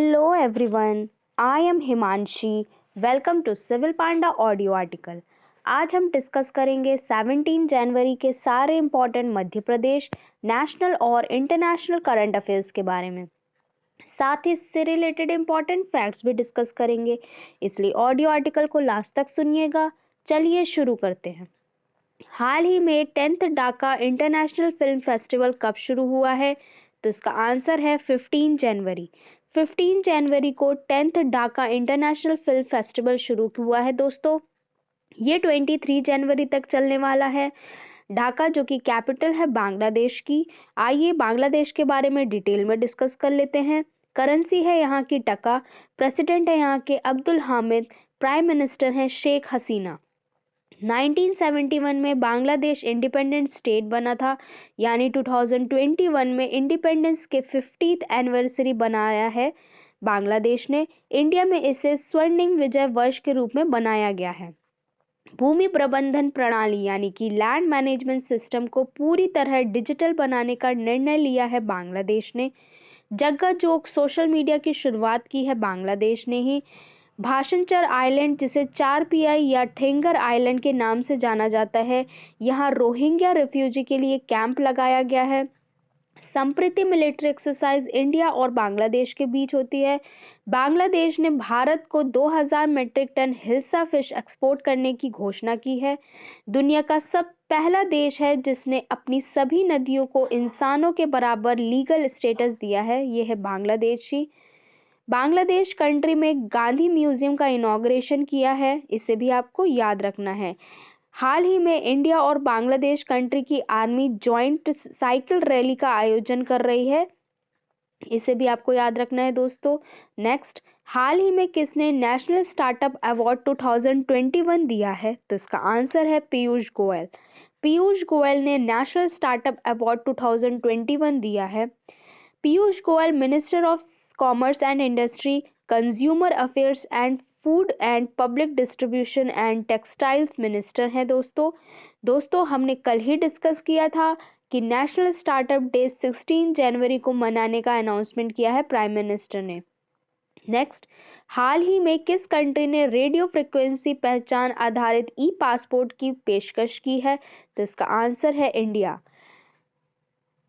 Hello everyone, I am Himanshi. Welcome to civil panda audio article. आज हम discuss करेंगे 17 जनवरी के सारे इम्पोर्टेंट मध्य प्रदेश नेशनल और इंटरनेशनल करंट अफेयर्स के बारे में। साथ ही इससे रिलेटेड इम्पोर्टेंट फैक्ट्स भी डिस्कस करेंगे, इसलिए ऑडियो आर्टिकल को लास्ट तक सुनिएगा। चलिए शुरू करते हैं। हाल ही में 10th Dhaka international film festival कब शुरू हुआ है? तो इसका आंसर है 15 जनवरी। 15 जनवरी को 10th Dhaka international film festival शुरू हुआ है दोस्तों। ये 23 जनवरी तक चलने वाला है। ढाका जो कि कैपिटल है बांग्लादेश की। आइए बांग्लादेश के बारे में डिटेल में डिस्कस कर लेते हैं। करेंसी है यहाँ की टका। प्रेसिडेंट है यहाँ के अब्दुल हामिद। प्राइम मिनिस्टर हैं शेख हसीना। 1971 में बांग्लादेश इंडिपेंडेंट स्टेट बना था, यानी 2021 में इंडिपेंडेंस के 50th एनिवर्सरी बनाया है बांग्लादेश ने। इंडिया में इसे स्वर्णिम विजय वर्ष के रूप में बनाया गया है। भूमि प्रबंधन प्रणाली यानी कि लैंड मैनेजमेंट सिस्टम को पूरी तरह डिजिटल बनाने का निर्णय लिया है बांग्लादेश ने। जग्गा जोग सोशल मीडिया की शुरुआत की है बांग्लादेश ने ही। भाषणचर आइलैंड, जिसे 4PI या ठेंगर आइलैंड के नाम से जाना जाता है, यहाँ रोहिंग्या रेफ्यूजी के लिए कैंप लगाया गया है। संप्रति मिलिट्री एक्सरसाइज इंडिया और बांग्लादेश के बीच होती है। बांग्लादेश ने भारत को 2000 metric ton hilsa fish export करने की घोषणा की है। दुनिया का सब पहला देश है जिसने अपनी सभी नदियों को इंसानों के बराबर लीगल स्टेटस दिया है, ये है बांग्लादेश ही। बांग्लादेश कंट्री में गांधी म्यूजियम का इनॉग्रेशन किया है, इसे भी आपको याद रखना है। हाल ही में इंडिया और बांग्लादेश कंट्री की आर्मी जॉइंट साइकिल रैली का आयोजन कर रही है, इसे भी आपको याद रखना है दोस्तों। नेक्स्ट, हाल ही में किसने नेशनल स्टार्टअप अवार्ड 2021 दिया है? तो इसका आंसर है पीयूष गोयल। पीयूष गोयल ने नेशनल स्टार्टअप अवार्ड 2021 दिया है। Piyush Goyal minister of commerce and industry, consumer affairs and food and public distribution and textiles minister हैं दोस्तों हमने कल ही डिस्कस किया था कि नेशनल स्टार्टअप डे 16 जनवरी को मनाने का अनाउंसमेंट किया है प्राइम मिनिस्टर ने। नेक्स्ट, हाल ही में किस कंट्री ने रेडियो फ्रिक्वेंसी पहचान आधारित ई पासपोर्ट की पेशकश की है? तो इसका आंसर है इंडिया।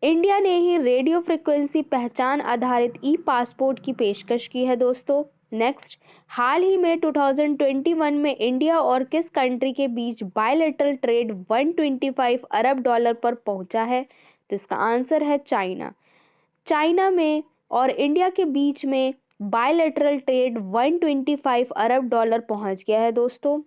इंडिया ने ही रेडियो फ्रिक्वेंसी पहचान आधारित ई पासपोर्ट की पेशकश की है दोस्तों। नेक्स्ट, हाल ही में 2021 में इंडिया और किस कंट्री के बीच बायलैटरल ट्रेड 125 अरब डॉलर पर पहुंचा है? तो इसका आंसर है चाइना। चाइना में और इंडिया के बीच में बायलैटरल ट्रेड 125 अरब डॉलर पहुंच गया है दोस्तों।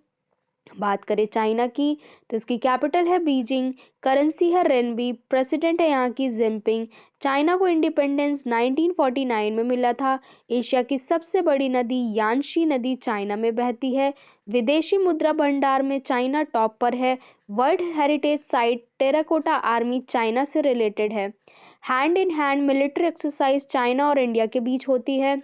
बात करें चाइना की तो इसकी कैपिटल है बीजिंग, करेंसी है रेनबी, प्रेसिडेंट है यहाँ की जिनपिंग। चाइना को इंडिपेंडेंस 1949 में मिला था। एशिया की सबसे बड़ी नदी यानशी नदी चाइना में बहती है। विदेशी मुद्रा भंडार में चाइना टॉप पर है। World heritage site terracotta army China से रिलेटेड है। Hand in hand military exercise China और इंडिया के बीच होती है।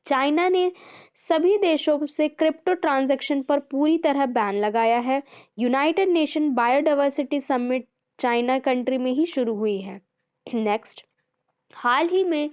चाइना ने सभी देशों से क्रिप्टो ट्रांजैक्शन पर पूरी तरह बैन लगाया है। United nation biodiversity summit China country में ही शुरू हुई है। नेक्स्ट, हाल ही में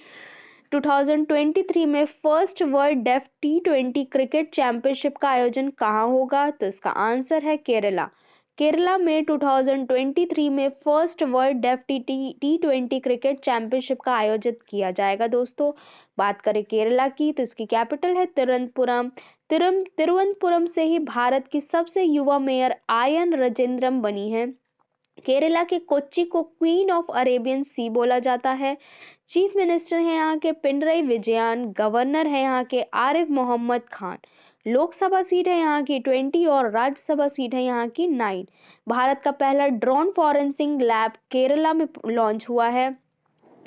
2023 में first world deaf T20 cricket championship का आयोजन कहाँ होगा? तो इसका आंसर है केरला। केरला में 2023 में first world deaf T20 cricket championship का आयोजित किया जाएगा दोस्तों। बात करें केरला की तो इसकी कैपिटल है तिरुवनंतपुरम। तिरुवनंतपुरम से ही भारत की सबसे युवा मेयर आयन राजेंद्रम बनी है। केरला के कोच्चि को क्वीन ऑफ अरेबियन सी बोला जाता है। चीफ मिनिस्टर हैं यहाँ के पिनरई विजयन। गवर्नर है यहाँ के आरिफ मोहम्मद खान। लोकसभा सीट है यहाँ की 20 और राज्यसभा सीट है यहाँ की 9। भारत का पहला ड्रोन फॉरेंसिक लैब केरला में लॉन्च हुआ है।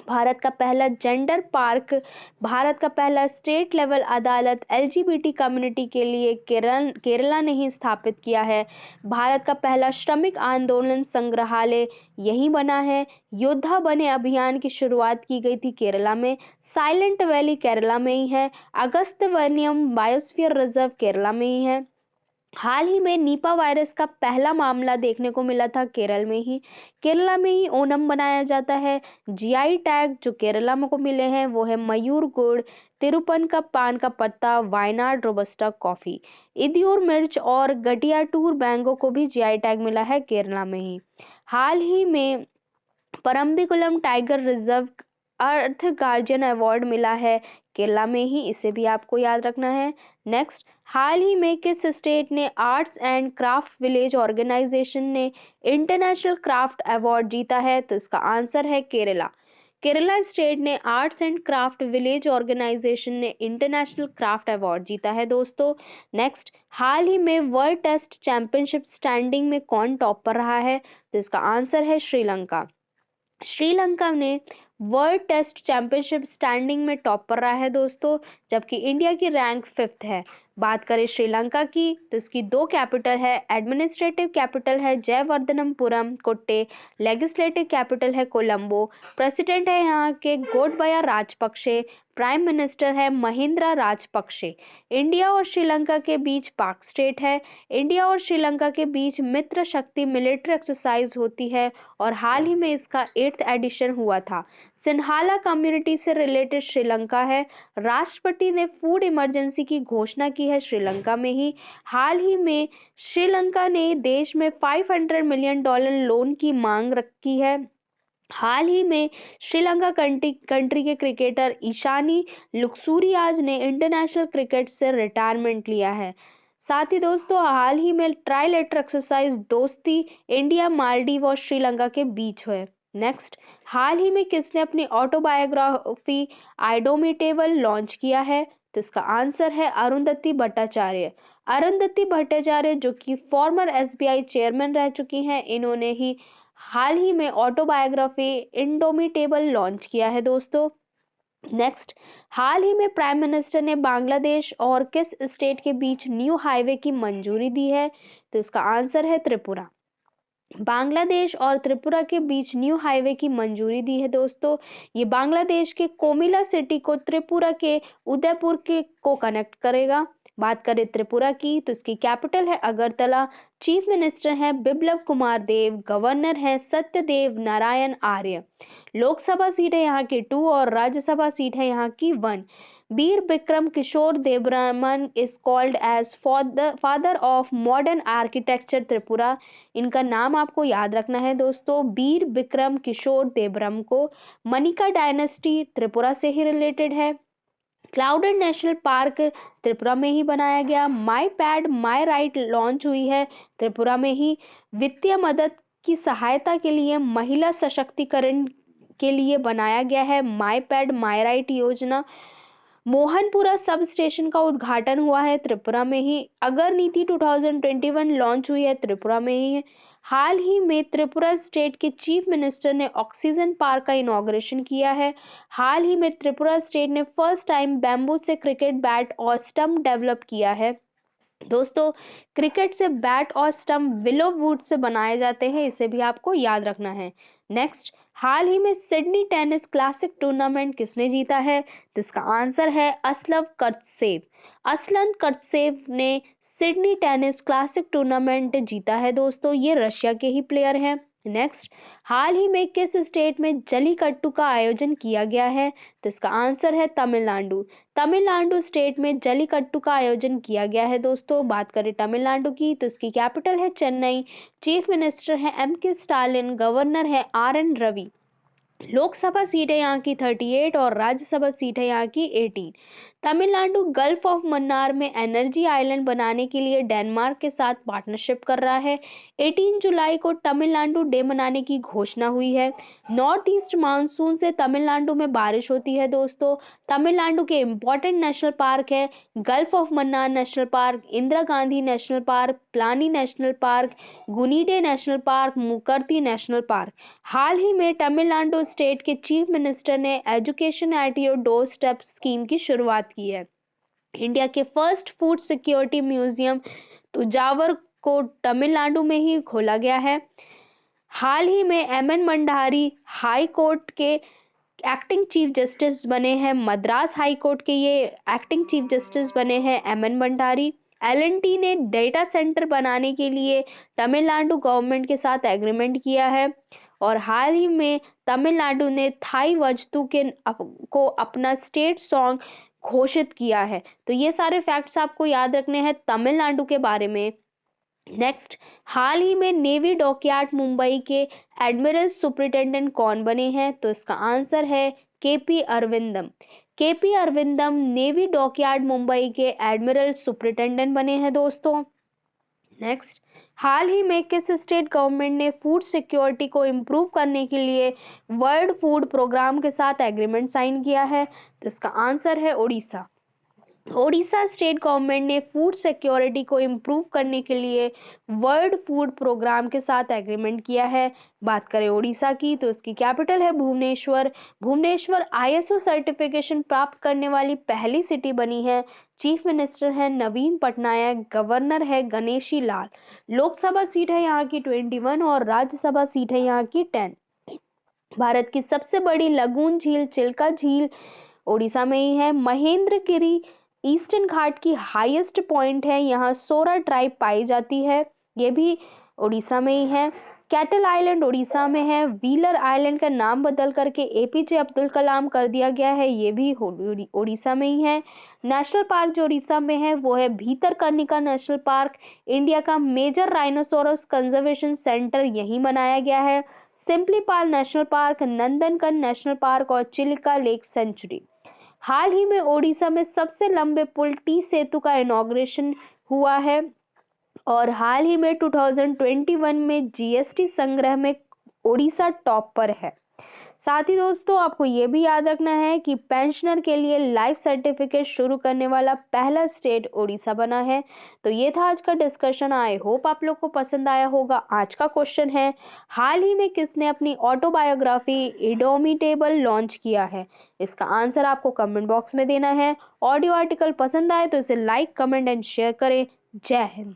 भारत का पहला जेंडर पार्क, भारत का पहला स्टेट लेवल अदालत LGBT कम्युनिटी के लिए केरला ने ही स्थापित किया है। भारत का पहला श्रमिक आंदोलन संग्रहालय यहीं बना है। योद्धा बने अभियान की शुरुआत की गई थी केरला में। साइलेंट वैली केरला में ही है। अगस्त्यवनियम बायोस्फीयर रिजर्व केरला में ही है। हाल ही में नीपा वायरस का पहला मामला देखने को मिला था केरल में ही। केरला में ही ओणम मनाया जाता है। जीआई टैग जो केरला में को मिले हैं वो है मयूर गुड़, तिरुपन का पान का पत्ता, वायनाड रोबस्टा कॉफी। इदियोर मिर्च और गटियाटूर बैंगो को भी जीआई टैग मिला है केरला में ही। हाल ही में परम्बिकुलम टाइगर रिजर्व अर्थ गार्जियन अवार्ड मिला है केरला में ही, इसे भी आपको याद रखना है। नेक्स्ट, हाल ही में किस स्टेट ने arts and craft village organisation ने इंटरनेशनल क्राफ्ट अवार्ड जीता है? तो इसका आंसर है केरला। केरला स्टेट ने arts and craft village organisation ने इंटरनेशनल क्राफ्ट अवार्ड जीता है दोस्तों। नेक्स्ट, हाल ही में वर्ल्ड टेस्ट चैंपियनशिप स्टैंडिंग में कौन टॉप पर रहा है? तो इसका आंसर है श्रीलंका। श्रीलंका ने वर्ल्ड टेस्ट चैंपियनशिप स्टैंडिंग में टॉप पर रहा है दोस्तों, जबकि इंडिया की रैंक 5th है। बात करें श्रीलंका की तो इसकी 2 कैपिटल है। एडमिनिस्ट्रेटिव कैपिटल है जयवर्धनपुरम कोट्टे, लेजिस्लेटिव कैपिटल है कोलंबो, प्रेसिडेंट है यहाँ के गोटबाया राजपक्षे, प्राइम मिनिस्टर है महिंद्रा राजपक्षे। इंडिया और श्रीलंका के बीच पाक स्टेट है। इंडिया और श्रीलंका के बीच मित्र शक्ति मिलिट्री एक्सरसाइज होती है और हाल ही में इसका 8th एडिशन हुआ था। सिन्हाला कम्युनिटी से रिलेटेड श्रीलंका है। राष्ट्रपति ने फूड इमरजेंसी की घोषणा की है श्रीलंका में ही। हाल ही में श्रीलंका ने देश में $500 मिलियन लोन की मांग रखी है। हाल ही में श्रीलंका कंट्री के क्रिकेटर ईशानी लुक्सूरियाज ने इंटरनेशनल क्रिकेट से रिटायरमेंट लिया है। साथ ही दोस्तों हाल ही में ट्राइलेटर एक्सरसाइज दोस्ती इंडिया, मालदीव और श्रीलंका के बीच हुए। नेक्स्ट, हाल ही में किसने अपनी ऑटोबायोग्राफी आइडोमिटेबल लॉन्च किया है? तो इसका आंसर है अरुंधति भट्टाचार्य। अरुंधति भट्टाचार्य जो कि फॉर्मर एसबीआई चेयरमैन रह चुकी हैं, इन्होंने ही हाल ही में ऑटोबायोग्राफी इंडोमिटेबल लॉन्च किया है दोस्तों। नेक्स्ट, हाल ही में प्राइम मिनिस्टर ने बांग्लादेश और किस स्टेट के बीच न्यू हाईवे की मंजूरी दी है? तो इसका आंसर है त्रिपुरा। बांग्लादेश और त्रिपुरा के बीच न्यू हाईवे की मंजूरी दी है दोस्तों। ये बांग्लादेश के कोमिला सिटी को त्रिपुरा के उदयपुर के को कनेक्ट करेगा। बात करें त्रिपुरा की तो इसकी कैपिटल है अगरतला, चीफ मिनिस्टर हैं बिप्लब कुमार देव, गवर्नर हैं सत्यदेव नारायण आर्य। लोकसभा सीट है यहाँ की 2 और राज्यसभा सीट है यहाँ की 1। Bir Bikram Kishore Debbarman is called as father of modern architecture Tripura. इनका नाम आपको याद रखना है दोस्तों, बीर बिक्रम किशोर देबरम को। मनिका डायनेस्टी त्रिपुरा से ही रिलेटेड है। क्लाउडेड नेशनल पार्क त्रिपुरा में ही बनाया गया। माई पैड माई राइट लॉन्च हुई है त्रिपुरा में ही। वित्तीय मदद की सहायता के लिए महिला सशक्तिकरण के लिए बनाया गया है माई पैड माई राइट योजना। मोहनपुरा सब स्टेशन का उद्घाटन हुआ है त्रिपुरा में ही। अगर नीति 2021 लॉन्च हुई है त्रिपुरा में ही है। हाल ही में त्रिपुरा स्टेट के चीफ मिनिस्टर ने ऑक्सीजन पार्क का इनॉग्रेशन किया है। हाल ही में त्रिपुरा स्टेट ने फर्स्ट टाइम बैम्बू से क्रिकेट बैट और स्टंप डेवलप किया है दोस्तों। क्रिकेट से बैट और स्टंप विलो वुड से बनाए जाते हैं, इसे भी आपको याद रखना है। नेक्स्ट, हाल ही में सिडनी टेनिस क्लासिक टूर्नामेंट किसने जीता है? तो इसका आंसर है असलम कर्तसेव। असलन कर्तसेव ने सिडनी टेनिस क्लासिक टूर्नामेंट जीता है दोस्तों, ये रशिया के ही प्लेयर हैं। नेक्स्ट, हाल ही में किस स्टेट में जल्लीकट्टू का आयोजन किया गया है? तो इसका आंसर है तमिलनाडु। तमिलनाडु स्टेट में जल्लीकट्टू का आयोजन किया गया है दोस्तों। बात करें तमिलनाडु की तो इसकी कैपिटल है चेन्नई, चीफ मिनिस्टर है एम.के. स्टालिन, गवर्नर है आर.एन. रवि। लोकसभा सीट है यहाँ की 38 और राज्यसभा सीट है यहाँ की 18। तमिलनाडु गल्फ ऑफ मन्नार में एनर्जी आइलैंड बनाने के लिए डेनमार्क के साथ पार्टनरशिप कर रहा है। 18 जुलाई को तमिलनाडु डे मनाने की घोषणा हुई है। नॉर्थ ईस्ट मानसून से तमिलनाडु में बारिश होती है दोस्तों। तमिलनाडु के इम्पोर्टेंट नेशनल पार्क है gulf of Mannar national park, Indira Gandhi national park, Palani national park, Guindy national park, Mukurthi national park. हाल ही में तमिलनाडु स्टेट के चीफ मिनिस्टर ने education at your door step scheme की शुरुआत की है। इंडिया के first food security museum Thanjavur को तमिलनाडु में ही खोला गया है। हाल ही में एम.एन. भंडारी हाई कोर्ट के एक्टिंग चीफ जस्टिस बने हैं। मद्रास हाई कोर्ट के ये एक्टिंग चीफ जस्टिस बने हैं एम.एन. भंडारी। L&T ने डेटा सेंटर बनाने के लिए तमिलनाडु गवर्नमेंट के साथ एग्रीमेंट किया है। और हाल ही में तमिलनाडु ने थाई वस्तु को अपना स्टेट सॉन्ग घोषित किया है। तो ये सारे फैक्ट्स आपको याद रखने हैं तमिलनाडु के बारे में। नेक्स्ट, हाल ही में नेवी डॉकयार्ड मुंबई के एडमिरल सुपरिटेंडेंट कौन बने हैं? तो इसका आंसर है KP Aravindam. KP Aravindam navy dockyard Mumbai के एडमिरल सुपरिटेंडेंट बने हैं दोस्तों। नेक्स्ट, हाल ही में किस स्टेट गवर्नमेंट ने फूड सिक्योरिटी को इम्प्रूव करने के लिए वर्ल्ड फूड प्रोग्राम के साथ एग्रीमेंट साइन किया है? तो इसका आंसर है उड़ीसा। ओडिशा स्टेट गवर्नमेंट ने फूड सिक्योरिटी को इम्प्रूव करने के लिए वर्ल्ड फूड प्रोग्राम के साथ एग्रीमेंट किया है। बात करें ओडिशा की तो इसकी कैपिटल है भुवनेश्वर। भुवनेश्वर ISO सर्टिफिकेशन प्राप्त करने वाली पहली सिटी बनी है। चीफ मिनिस्टर है नवीन पटनायक, गवर्नर है गणेशी लाल। लोकसभा सीट है यहाँ की 21 और राज्यसभा सीट है यहाँ की 10। भारत की सबसे बड़ी लगून झील चिल्का झील ओडिशा में ही है। महेंद्रगिरी ईस्टर्न घाट की हाईएस्ट पॉइंट है, यहाँ 16 ट्राइब पाई जाती है, ये भी उड़ीसा में ही है। कैटल आइलैंड उड़ीसा में है। व्हीलर आइलैंड का नाम बदल करके APJ अब्दुल कलाम कर दिया गया है, ये भी उड़ीसा में ही है। नेशनल पार्क जो उड़ीसा में है वो है भीतरकनिका नेशनल पार्क। इंडिया का मेजर राइनोसोरस कंजर्वेशन सेंटर यहीं बनाया गया है। सिम्पलीपाल नेशनल पार्क, नंदनकन नेशनल पार्क और चिलिका लेक सेंचुरी। हाल ही में ओडिशा में सबसे लंबे पुल टी सेतु का इनॉग्रेशन हुआ है। और हाल ही में 2021 में GST संग्रह में ओडिशा टॉप पर है। साथ ही दोस्तों आपको ये भी याद रखना है कि पेंशनर के लिए लाइफ सर्टिफिकेट शुरू करने वाला पहला स्टेट ओडिशा बना है। तो ये था आज का डिस्कशन। आई होप आप लोग को पसंद आया होगा। आज का क्वेश्चन है, हाल ही में किसने अपनी ऑटोबायोग्राफी इंडोमिटेबल लॉन्च किया है? इसका आंसर आपको कमेंट बॉक्स में देना है। ऑडियो आर्टिकल पसंद आए तो इसे लाइक, कमेंट एंड शेयर करें। जय हिंद।